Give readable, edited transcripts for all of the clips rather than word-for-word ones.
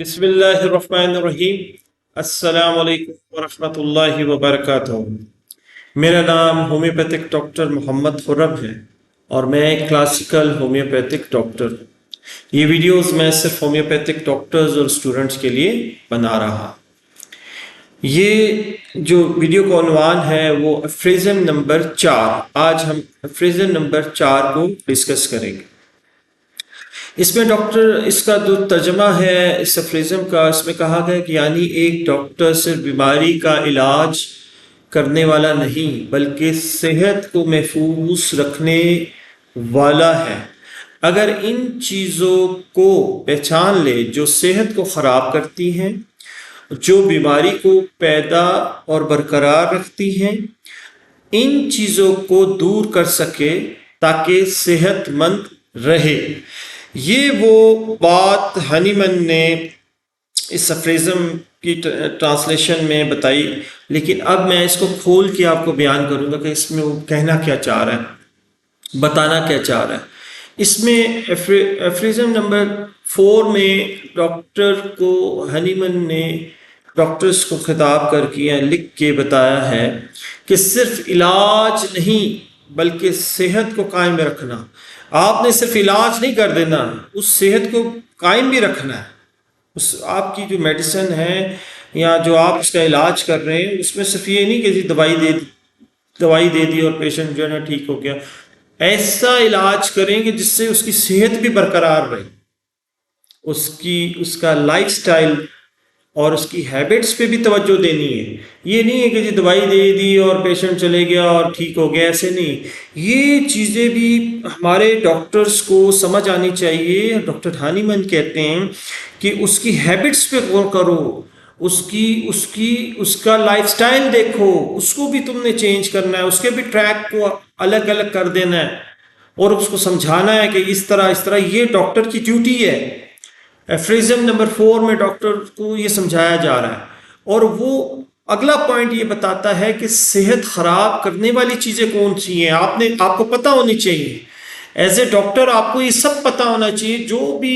بسم اللہ الرحمن الرحیم۔ السلام علیکم ورحمۃ اللہ وبرکاتہ۔ میرا نام ہومیوپیتھک ڈاکٹر محمد خرم ہے اور میں ایک کلاسیکل ہومیوپیتھک ڈاکٹر ہوں۔ یہ ویڈیوز میں صرف ہومیوپیتھک ڈاکٹرز اور اسٹوڈنٹس کے لیے بنا رہا۔ یہ جو ویڈیو کا عنوان ہے وہ ایفریزم نمبر 4۔ آج ہم ایفریزم نمبر 4 کو ڈسکس کریں گے۔ اس میں اس کا جو ترجمہ ہے اس ایفریزم کا، اس میں کہا گیا کہ یعنی ایک ڈاکٹر صرف بیماری کا علاج کرنے والا نہیں بلکہ صحت کو محفوظ رکھنے والا ہے۔ اگر ان چیزوں کو پہچان لے جو صحت کو خراب کرتی ہیں، جو بیماری کو پیدا اور برقرار رکھتی ہیں، ان چیزوں کو دور کر سکے تاکہ صحت مند رہے۔ یہ وہ بات ہانیمن نے اس ایفریزم کی ٹرانسلیشن میں بتائی، لیکن اب میں اس کو کھول کے آپ کو بیان کروں گا کہ اس میں وہ کہنا کیا چاہ رہا ہے، بتانا کیا چاہ رہا ہے۔ اس میں ایفریزم نمبر 4 میں ڈاکٹر کو ہانیمن نے ڈاکٹرز کو خطاب کر کے لکھ کے بتایا ہے کہ صرف علاج نہیں بلکہ صحت کو قائم رکھنا۔ آپ نے صرف علاج نہیں کر دینا، اس صحت کو قائم بھی رکھنا ہے۔ اس آپ کی جو میڈیسن ہے یا جو آپ اس کا علاج کر رہے ہیں، اس میں صرف یہ نہیں کہ دوائی دے دی اور پیشنٹ جو ہے نا ٹھیک ہو گیا۔ ایسا علاج کریں کہ جس سے اس کی صحت بھی برقرار رہے، اس کا لائف سٹائل اور اس کی ہیبٹس پہ بھی توجہ دینی ہے۔ یہ نہیں ہے کہ جی دوائی دے دی اور پیشنٹ چلے گیا اور ٹھیک ہو گیا، ایسے نہیں۔ یہ چیزیں بھی ہمارے ڈاکٹرز کو سمجھ آنی چاہیے۔ ڈاکٹر ہانیمن کہتے ہیں کہ اس کی ہیبٹس پہ غور کرو، اس کا لائف سٹائل دیکھو، اس کو بھی تم نے چینج کرنا ہے، اس کے بھی ٹریک کو الگ الگ کر دینا ہے اور اس کو سمجھانا ہے کہ اس طرح یہ ڈاکٹر کی ڈیوٹی ہے۔ ایفریزم نمبر 4 میں ڈاکٹر کو یہ سمجھایا جا رہا ہے، اور وہ اگلا پوائنٹ یہ بتاتا ہے کہ صحت خراب کرنے والی چیزیں کون سی ہیں۔ آپ کو پتہ ہونی چاہیے، ایز اے ڈاکٹر آپ کو یہ سب پتہ ہونا چاہیے۔ جو بھی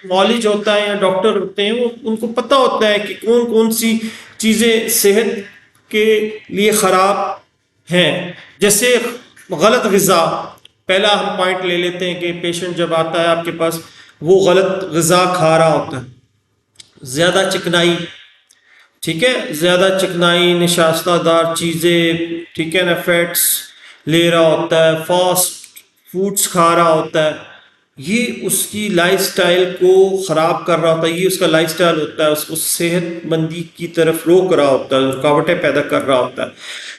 نالج ہوتا ہے یا ڈاکٹر ہوتے ہیں، وہ ان کو پتہ ہوتا ہے کہ کون سی چیزیں صحت کے لیے خراب ہیں۔ جیسے غلط غذا، پہلا ہم پوائنٹ لے لیتے ہیں کہ پیشنٹ جب آتا ہے آپ کے پاس، وہ غلط غذا کھا رہا ہوتا ہے، زیادہ چکنائی، ٹھیک ہے، زیادہ چکنائی، نشاستہ دار چیزیں، ٹھیک ہے نا، فیٹس لے رہا ہوتا ہے، فاسٹ فوڈس کھا رہا ہوتا ہے۔ یہ اس کی لائف سٹائل کو خراب کر رہا ہوتا ہے، یہ اس کا لائف سٹائل ہوتا ہے، اس کو صحت مندی کی طرف روک رہا ہوتا ہے، رکاوٹیں پیدا کر رہا ہوتا ہے۔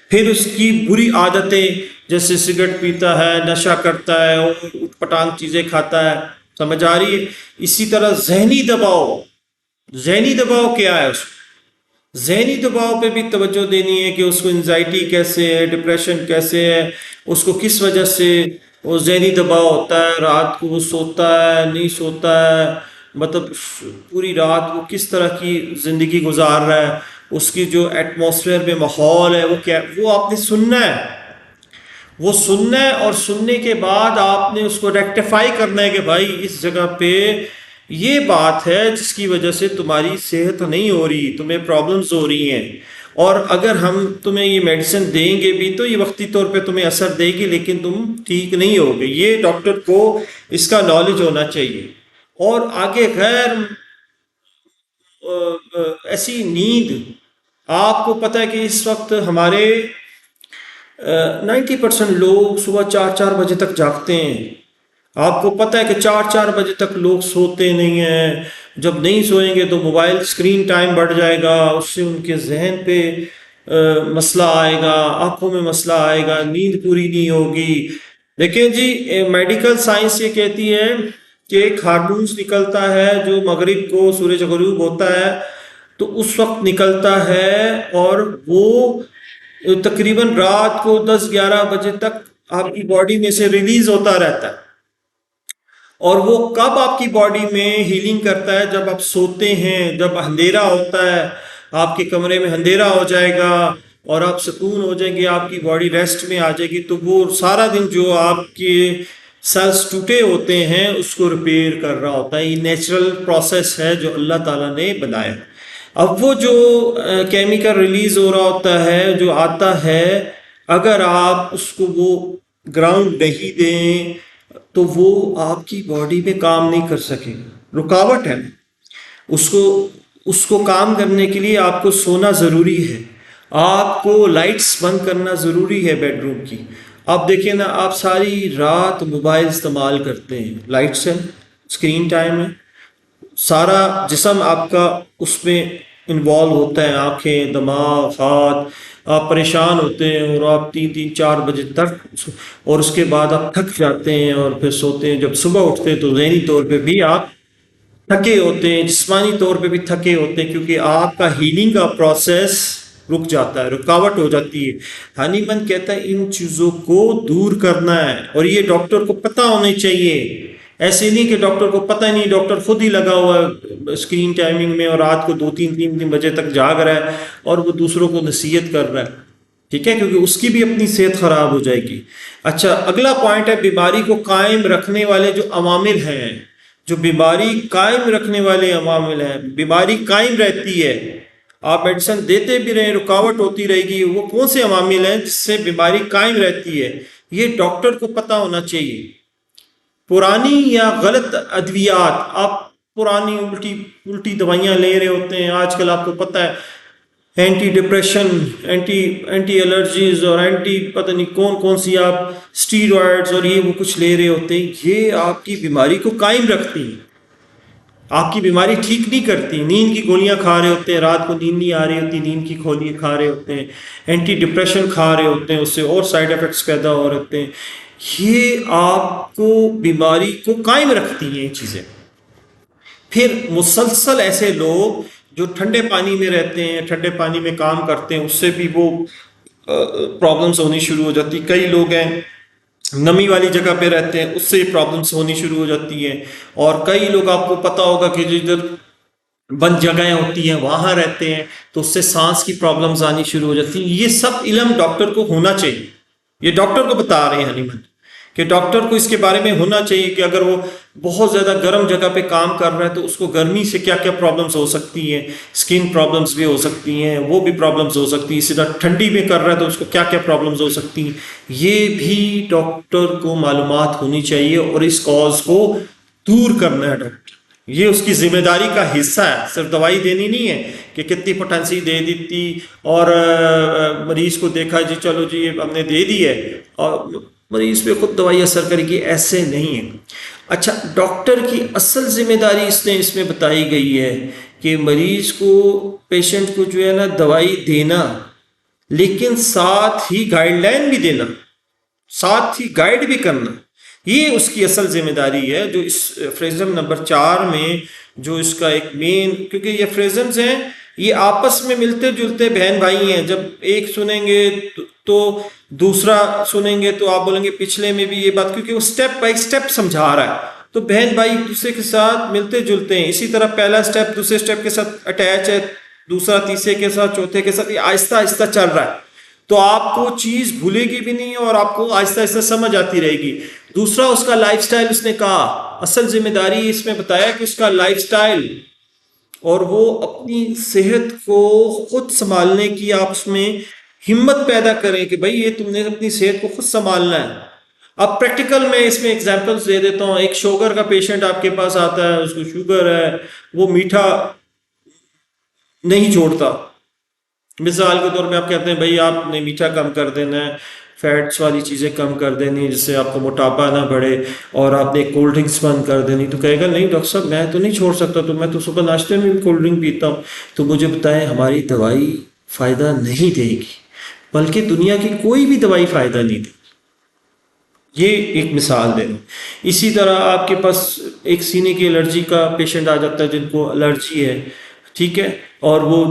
پھر اس کی بری عادتیں، جیسے سگریٹ پیتا ہے، نشہ کرتا ہے اور اٹھ پٹانگ چیزیں کھاتا ہے، سمجھ آ رہی ہے۔ اسی طرح ذہنی دباؤ کیا ہے؟ ذہنی دباؤ پہ بھی توجہ دینی ہے کہ اس کو انزائٹی کیسے ہے، ڈپریشن کیسے ہے، اس کو کس وجہ سے وہ ذہنی دباؤ ہوتا ہے، رات کو وہ سوتا ہے نہیں سوتا ہے، مطلب پوری رات وہ کس طرح کی زندگی گزار رہا ہے، اس کی جو ایٹماسفیئر میں ماحول ہے وہ کیا، وہ آپ نے سننا ہے۔ وہ سننا ہے، اور سننے کے بعد آپ نے اس کو ریکٹیفائی کرنا ہے کہ بھائی اس جگہ پہ یہ بات ہے جس کی وجہ سے تمہاری صحت نہیں ہو رہی، تمہیں پرابلمز ہو رہی ہیں، اور اگر ہم تمہیں یہ میڈیسن دیں گے بھی تو یہ وقتی طور پہ تمہیں اثر دے گی، لیکن تم ٹھیک نہیں ہوگے۔ یہ ڈاکٹر کو اس کا نالج ہونا چاہیے۔ اور آگے ایسی نیند، آپ کو پتہ ہے کہ اس وقت ہمارے 90% لوگ صبح 4 بجے تک جاگتے ہیں۔ آپ کو پتہ ہے کہ 4 بجے تک لوگ سوتے نہیں ہیں۔ جب نہیں سوئیں گے تو موبائل اسکرین ٹائم بڑھ جائے گا، اس سے ان کے ذہن پہ مسئلہ آئے گا، آنکھوں میں مسئلہ آئے گا، نیند پوری نہیں ہوگی۔ لیکن جی میڈیکل سائنس یہ کہتی ہے کہ ایک ہارمونز نکلتا ہے جو مغرب کو سورج غروب ہوتا ہے تو اس وقت نکلتا ہے، اور وہ تقریباً رات کو 10-11 بجے تک آپ کی باڈی میں سے ریلیز ہوتا رہتا ہے، اور وہ کب آپ کی باڈی میں ہیلنگ کرتا ہے؟ جب آپ سوتے ہیں، جب اندھیرا ہوتا ہے، آپ کے کمرے میں اندھیرا ہو جائے گا اور آپ سکون ہو جائیں گے، آپ کی باڈی ریسٹ میں آ جائے گی، تو وہ سارا دن جو آپ کے سیلز ٹوٹے ہوتے ہیں اس کو ریپیئر کر رہا ہوتا ہے. یہ نیچرل پروسیس ہے جو اللہ تعالیٰ نے بنایا. اب وہ جو کیمیکل ریلیز ہو رہا ہوتا ہے جو آتا ہے، اگر آپ اس کو وہ گراؤنڈ نہیں دیں تو وہ آپ کی باڈی میں کام نہیں کر سکے، رکاوٹ ہے. اس کو کام کرنے کے لیے آپ کو سونا ضروری ہے، آپ کو لائٹس بند کرنا ضروری ہے بیڈ روم کی. آپ دیکھیں نا، آپ ساری رات موبائل استعمال کرتے ہیں، لائٹس ہے، اسکرین ٹائم ہے، سارا جسم آپ کا اس میں انوالو ہوتا ہے، آنکھیں، دماغ، ہاتھ. آپ پریشان ہوتے ہیں اور آپ 3-4 بجے تک، اور اس کے بعد آپ تھک جاتے ہیں اور پھر سوتے ہیں. جب صبح اٹھتے ہیں تو ذہنی طور پہ بھی آپ تھکے ہوتے ہیں، جسمانی طور پہ بھی تھکے ہوتے ہیں، کیونکہ آپ کا ہیلنگ کا پروسیس رک جاتا ہے، رکاوٹ ہو جاتی ہے. ہنی من کہتا ہے ان چیزوں کو دور کرنا ہے، اور یہ ڈاکٹر کو پتہ ہونی چاہیے. ایسے نہیں کہ ڈاکٹر کو پتہ نہیں، ڈاکٹر خود ہی لگا ہوا ہے اسکرین ٹائمنگ میں اور رات کو 2-3 بجے تک جاگ رہا ہے اور وہ دوسروں کو نصیحت کر رہا ہے. ٹھیک ہے، کیونکہ اس کی بھی اپنی صحت خراب ہو جائے گی. اچھا، اگلا پوائنٹ ہے بیماری کو قائم رکھنے والے جو عوامل ہیں. جو بیماری قائم رکھنے والے عوامل ہیں، بیماری قائم رہتی ہے، آپ میڈیسن دیتے بھی رہیں، رکاوٹ ہوتی رہے گی. وہ کون سے عوامل ہیں جس سے بیماری قائم رہتی ہے؟ یہ ڈاکٹر کو پتہ ہونا چاہیے. پرانی یا غلط ادویات، آپ پرانی الٹی دوائیاں لے رہے ہوتے ہیں. آج کل آپ کو پتہ ہے اینٹی ڈپریشن، اینٹی الرجیز اور اینٹی پتہ نہیں کون سی آپ اسٹیرائڈز اور یہ وہ کچھ لے رہے ہوتے ہیں. یہ آپ کی بیماری کو قائم رکھتی ہیں، آپ کی بیماری ٹھیک نہیں کرتی. نیند کی گولیاں کھا رہے ہوتے ہیں، رات کو نیند نہیں آ رہی ہوتی، نیند کی گولیاں کھا رہے ہوتے ہیں، اینٹی ڈپریشن کھا رہے ہوتے ہیں، اس سے اور سائیڈ ایفیکٹس پیدا ہو رہے ہوتے ہیں. یہ آپ کو بیماری کو قائم رکھتی ہیں یہ چیزیں. پھر مسلسل ایسے لوگ جو ٹھنڈے پانی میں رہتے ہیں، ٹھنڈے پانی میں کام کرتے ہیں، اس سے بھی وہ پرابلمس ہونی شروع ہو جاتی. کئی لوگ ہیں نمی والی جگہ پہ رہتے ہیں، اس سے پرابلمس ہونی شروع ہو جاتی ہیں. اور کئی لوگ آپ کو پتہ ہوگا کہ جدھر بند جگہیں ہوتی ہیں وہاں رہتے ہیں، تو اس سے سانس کی پرابلمس آنی شروع ہو جاتی ہیں. یہ سب علم ڈاکٹر کو ہونا چاہیے. یہ ڈاکٹر کو بتا رہے ہیں ہنی من کہ ڈاکٹر کو اس کے بارے میں ہونا چاہیے کہ اگر وہ بہت زیادہ گرم جگہ پہ کام کر رہا ہے تو اس کو گرمی سے کیا کیا پرابلمس ہو سکتی ہیں. اسکن پرابلمس بھی ہو سکتی ہیں، وہ بھی پرابلمس ہو سکتی ہیں. اسی طرح ٹھنڈی میں کر رہا ہے تو اس کو کیا کیا پرابلمس ہو سکتی ہیں. یہ بھی ڈاکٹر کو معلومات ہونی چاہیے اور اس کاز کو دور کرنا ہے ڈاکٹر. یہ اس کی ذمہ داری کا حصہ ہے. صرف دوائی دینی نہیں ہے کہ کتنی پوٹینسی دے دیتی اور مریض کو دیکھا جی چلو جی ہم نے دے دی ہے اور مریض پہ خود دوائی اثر کرے گی، ایسے نہیں ہے. اچھا، ڈاکٹر کی اصل ذمہ داری اس میں بتائی گئی ہے کہ مریض کو، پیشنٹ کو جو ہے نا دوائی دینا، لیکن ساتھ ہی گائیڈ لائن بھی دینا، ساتھ ہی گائیڈ بھی کرنا. یہ اس کی اصل ذمہ داری ہے. جو اس فریزم نمبر 4 میں جو اس کا ایک مین، کیونکہ یہ فریزمز ہیں یہ آپس میں ملتے جلتے بہن بھائی ہیں. جب ایک سنیں گے تو دوسرا سنیں گے تو آپ بولیں گے پچھلے میں بھی یہ بات، کیونکہ وہ سٹیپ بائی سٹیپ سمجھا رہا ہے. تو بہن بھائی ایک دوسرے کے ساتھ ملتے جلتے ہیں. اسی طرح پہلا سٹیپ دوسرے سٹیپ کے ساتھ اٹیچ ہے، دوسرا تیسرے کے ساتھ، چوتھے کے ساتھ، یہ آہستہ آہستہ چل رہا ہے. تو آپ کو چیز بھولے گی بھی نہیں اور آپ کو آہستہ آہستہ سمجھ آتی رہے گی. دوسرا اس کا لائف سٹائل، اس نے کہا اصل ذمہ داری اس میں بتایا کہ اس کا لائف سٹائل اور وہ اپنی صحت کو خود سنبھالنے کی آپ اس میں ہمت پیدا کریں کہ بھائی یہ تم نے اپنی صحت کو خود سنبھالنا ہے. اب پریکٹیکل میں اس میں ایگزامپلس دے دیتا ہوں. ایک شوگر کا پیشنٹ آپ کے پاس آتا ہے، اس کو شوگر ہے، وہ میٹھا نہیں چھوڑتا. مثال کے طور پہ آپ کہتے ہیں بھائی آپ نے میٹھا کم کر دینا ہے، فیٹس والی چیزیں کم کر دینی جس سے آپ کو موٹاپا نہ بڑھے، اور آپ نے کولڈ ڈرنکس بند کر دینی. تو کہے گا نہیں ڈاکٹر صاحب میں تو نہیں چھوڑ سکتا، تو میں تو صبح ناشتے میں بھی کولڈ ڈرنک پیتا ہوں. تو مجھے بتائیں ہماری دوائی فائدہ نہیں دے گی، بلکہ دنیا کی کوئی بھی دوائی فائدہ نہیں دے گی. یہ ایک مثال دے دوں. اسی طرح آپ کے پاس ایک سینے کی الرجی کا پیشنٹ آ جاتا ہے جن کو الرجی ہے، ٹھیک ہے، اور وہ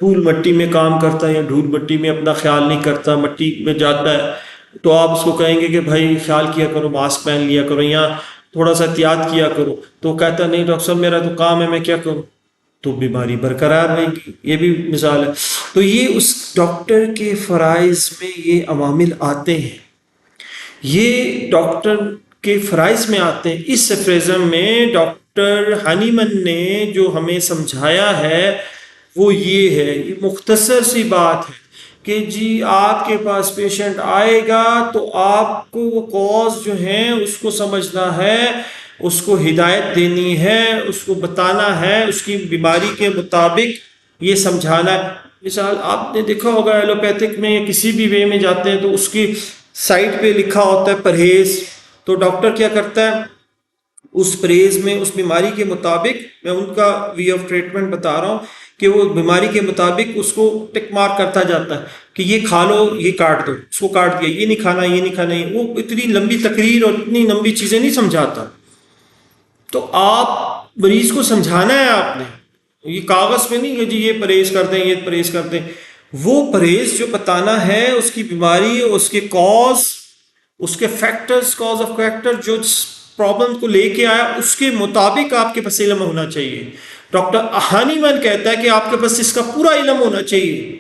دھول مٹی میں کام کرتا ہے یا دھول مٹی میں اپنا خیال نہیں کرتا، مٹی میں جاتا ہے، تو آپ اس کو کہیں گے کہ بھائی خیال کیا کرو، ماسک پہن لیا کرو یا تھوڑا سا احتیاط کیا کرو. تو کہتا نہیں ڈاکٹر صاحب میرا تو کام ہے، میں کیا کروں؟ تو بیماری برقرار رہے گی. یہ بھی مثال ہے. تو یہ اس ڈاکٹر کے فرائض میں یہ عوامل آتے ہیں. یہ ڈاکٹر کے فرائض میں آتے ہیں۔ اس ایفریزم میں ڈاکٹر ہانیمن نے جو ہمیں سمجھایا ہے وہ یہ ہے، یہ مختصر سی بات ہے کہ جی آپ کے پاس پیشنٹ آئے گا تو آپ کو وہ کاز جو ہیں اس کو سمجھنا ہے، اس کو ہدایت دینی ہے، اس کو بتانا ہے، اس کی بیماری کے مطابق یہ سمجھانا ہے۔ مثال آپ نے دیکھا ہوگا ایلوپیتھک میں یا کسی بھی وے میں جاتے ہیں تو اس کی سائٹ پہ لکھا ہوتا ہے پرہیز، تو ڈاکٹر کیا کرتا ہے اس پرہیز میں اس بیماری کے مطابق، میں ان کا وے آف ٹریٹمنٹ بتا رہا ہوں کہ وہ بیماری کے مطابق اس کو ٹک مارک کرتا جاتا ہے کہ یہ کھا لو، یہ کاٹ دو، اس کو کاٹ دیا، یہ نہیں کھانا، یہ نہیں کھانا۔ وہ اتنی لمبی تقریر اور اتنی لمبی چیزیں نہیں سمجھاتا۔ تو آپ مریض کو سمجھانا ہے آپ نے، یہ کاغذ پہ نہیں کہ جی یہ پرہیز کر دیں، یہ پرہیز کر دیں۔ وہ پرہیز جو بتانا ہے اس کی بیماری، اس کے کاز، اس کے فیکٹرز، کاز آف فیکٹر جو پرابلم کو لے کے آیا اس کے مطابق آپ کے پاس علم ہونا چاہیے۔ ڈاکٹر ہانیمن کہتا ہے کہ آپ کے پاس اس کا پورا علم ہونا چاہیے،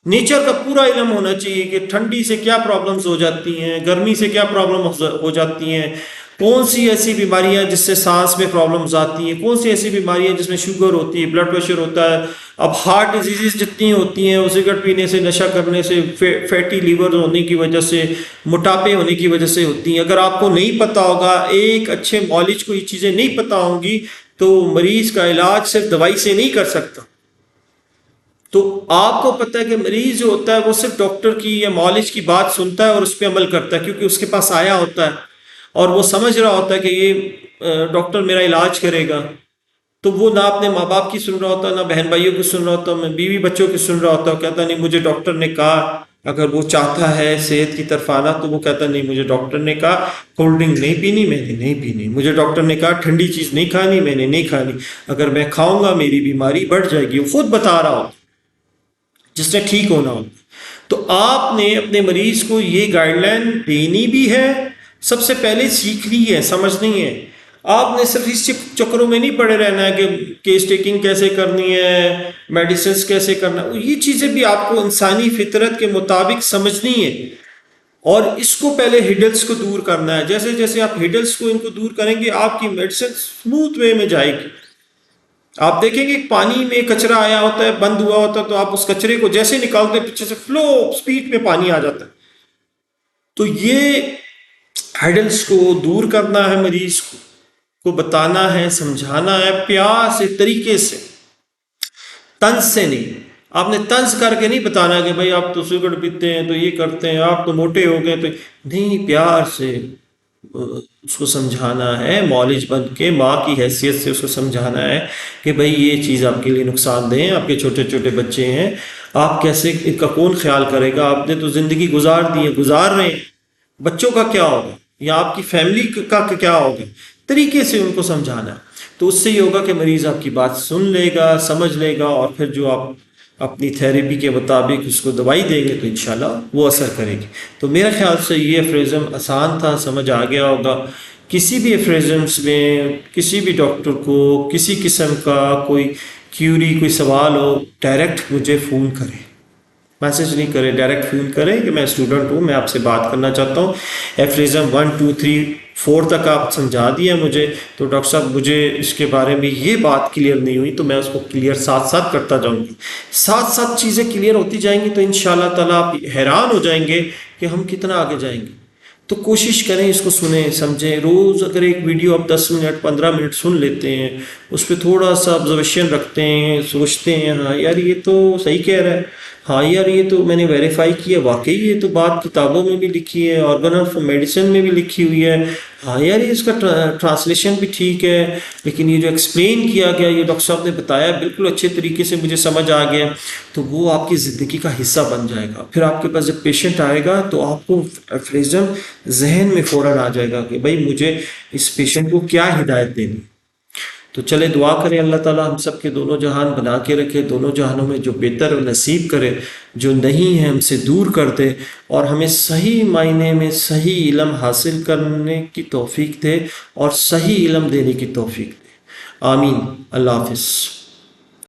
نیچر کا پورا علم ہونا چاہیے کہ ٹھنڈی سے کیا پرابلمز ہو جاتی ہیں، گرمی سے کیا پرابلم ہو جاتی ہیں، کون سی ایسی بیماریاں جس سے سانس میں پرابلمز آتی ہیں، کون سی ایسی بیماریاں جس میں شوگر ہوتی ہے، بلڈ پریشر ہوتا ہے۔ اب ہارٹ ڈیزیزز جتنی ہوتی ہیں، وہ سگریٹ پینے سے، نشہ کرنے سے، فیٹی لیور ہونے کی وجہ سے، موٹاپے ہونے کی وجہ سے ہوتی ہیں۔ اگر آپ کو نہیں پتہ ہوگا، ایک اچھے معالج کو یہ چیزیں نہیں پتہ ہوں گی تو مریض کا علاج صرف دوائی سے نہیں کر سکتا۔ تو آپ کو پتہ ہے کہ مریض جو ہوتا ہے وہ صرف ڈاکٹر کی یا معالج کی بات سنتا ہے اور اس پہ عمل کرتا ہے، کیونکہ اس کے پاس آیا ہوتا ہے اور وہ سمجھ رہا ہوتا ہے کہ یہ ڈاکٹر میرا علاج کرے گا۔ تو وہ نہ اپنے ماں باپ کی سن رہا ہوتا، نہ بہن بھائیوں کی سن رہا ہوتا، میں بیوی بچوں کی سن رہا ہوتا۔ وہ کہتا نہیں مجھے ڈاکٹر نے کہا، اگر وہ چاہتا ہے صحت کی طرف آنا تو وہ کہتا نہیں مجھے ڈاکٹر نے کہا کولڈ ڈرنک نہیں پینی، میں نے نہیں پینی، مجھے ڈاکٹر نے کہا ٹھنڈی چیز نہیں کھانی، میں نے نہیں کھانی، اگر میں کھاؤں گا میری بیماری بڑھ جائے گی۔ وہ خود بتا رہا ہوتا جس نے ٹھیک ہونا ہوتا۔ تو آپ نے اپنے مریض کو یہ گائیڈ لائن دینی بھی ہے، سب سے پہلے سیکھنی ہے، سمجھنی ہے۔ آپ نے صرف اس چکروں میں نہیں پڑے رہنا ہے کہ کیس ٹیکنگ کیسے کرنی ہے، میڈیسنس کیسے کرنا ہے، یہ چیزیں بھی آپ کو انسانی فطرت کے مطابق سمجھنی ہے، اور اس کو پہلے ہڈلز کو دور کرنا ہے۔ جیسے جیسے آپ ہڈلز کو ان کو دور کریں گے آپ کی میڈیسن اسموتھ وے میں جائے گی۔ آپ دیکھیں گے پانی میں کچرا آیا ہوتا ہے، بند ہوا ہوتا ہے، تو آپ اس کچرے کو جیسے نکالتے ہیں پیچھے سے فلو سپیڈ میں پانی آ جاتا ہے۔ تو یہ ہڈلز کو دور کرنا ہے، مریض کو بتانا ہے، سمجھانا ہے، پیار سے، طریقے سے، طنز سے نہیں۔ آپ نے طنز کر کے نہیں بتانا کہ بھائی آپ تو سگریٹ پیتے ہیں تو یہ کرتے ہیں، آپ تو موٹے ہو گئے، تو نہیں، پیار سے اس کو سمجھانا ہے، معالج بن کے ماں کی حیثیت سے اس کو سمجھانا ہے کہ بھائی یہ چیز آپ کے لیے نقصان دہ ہے، آپ کے چھوٹے چھوٹے بچے ہیں، آپ کیسے، ان کا کون خیال کرے گا، آپ نے تو زندگی گزار دی ہے، گزار رہے ہیں، بچوں کا کیا ہوگا یا آپ کی فیملی کا کیا ہوگا۔ طریقے سے ان کو سمجھانا ہے، تو اس سے یہ ہوگا کہ مریض آپ کی بات سن لے گا، سمجھ لے گا، اور پھر جو آپ اپنی تھیراپی کے مطابق اس کو دوائی دیں گے تو انشاءاللہ وہ اثر کرے گی۔ تو میرے خیال سے یہ ایفریزم آسان تھا، سمجھ آ گیا ہوگا۔ کسی بھی ایفریزمس میں کسی بھی ڈاکٹر کو کسی قسم کا کوئی کیوری، کوئی سوال ہو، ڈائریکٹ مجھے فون کریں، میسج نہیں کرے، ڈائریکٹ فون کریں کہ میں اسٹوڈنٹ ہوں، میں آپ سے بات کرنا چاہتا ہوں۔ ایفریزم 1 2 3 4 تک آپ سمجھا دیا مجھے، تو ڈاکٹر صاحب مجھے اس کے بارے میں یہ بات کلیئر نہیں ہوئی، تو میں اس کو کلیئر ساتھ ساتھ کرتا جاؤں گی۔ ساتھ ساتھ چیزیں کلیئر ہوتی جائیں گی تو انشاءاللہ تعالیٰ آپ حیران ہو جائیں گے کہ ہم کتنا آگے جائیں گے۔ تو کوشش کریں اس کو سنیں، سمجھیں۔ روز اگر ایک ویڈیو آپ 10 منٹ 15 منٹ سن لیتے ہیں، اس پہ تھوڑا سا آبزرویشن رکھتے ہیں، سوچتے ہیں ہاں یار یہ تو صحیح کہہ رہا ہے، ہاں یار یہ تو میں نے ویریفائی کیا، واقعی یہ تو بات کتابوں میں بھی لکھی ہے، آرگن آف میڈیسن میں بھی لکھی ہوئی ہے، ہاں یار یہ اس کا ٹرانسلیشن بھی ٹھیک ہے، لیکن یہ جو ایکسپلین کیا گیا، یہ ڈاکٹر صاحب نے بتایا بالکل اچھے طریقے سے مجھے سمجھ آ گیا، تو وہ آپ کی زندگی کا حصہ بن جائے گا۔ پھر آپ کے پاس جب پیشنٹ آئے گا تو آپ کو ایفریزم ذہن میں فوراً آ جائے گا کہ بھائی مجھے اس پیشنٹ کو کیا ہدایت دینی۔ تو چلے دعا کریں اللہ تعالیٰ ہم سب کے دونوں جہان بنا کے رکھے، دونوں جہانوں میں جو بہتر نصیب کرے، جو نہیں ہے ہم سے دور کر دے، اور ہمیں صحیح معنی میں صحیح علم حاصل کرنے کی توفیق دے اور صحیح علم دینے کی توفیق دے۔ آمین۔ اللہ حافظ۔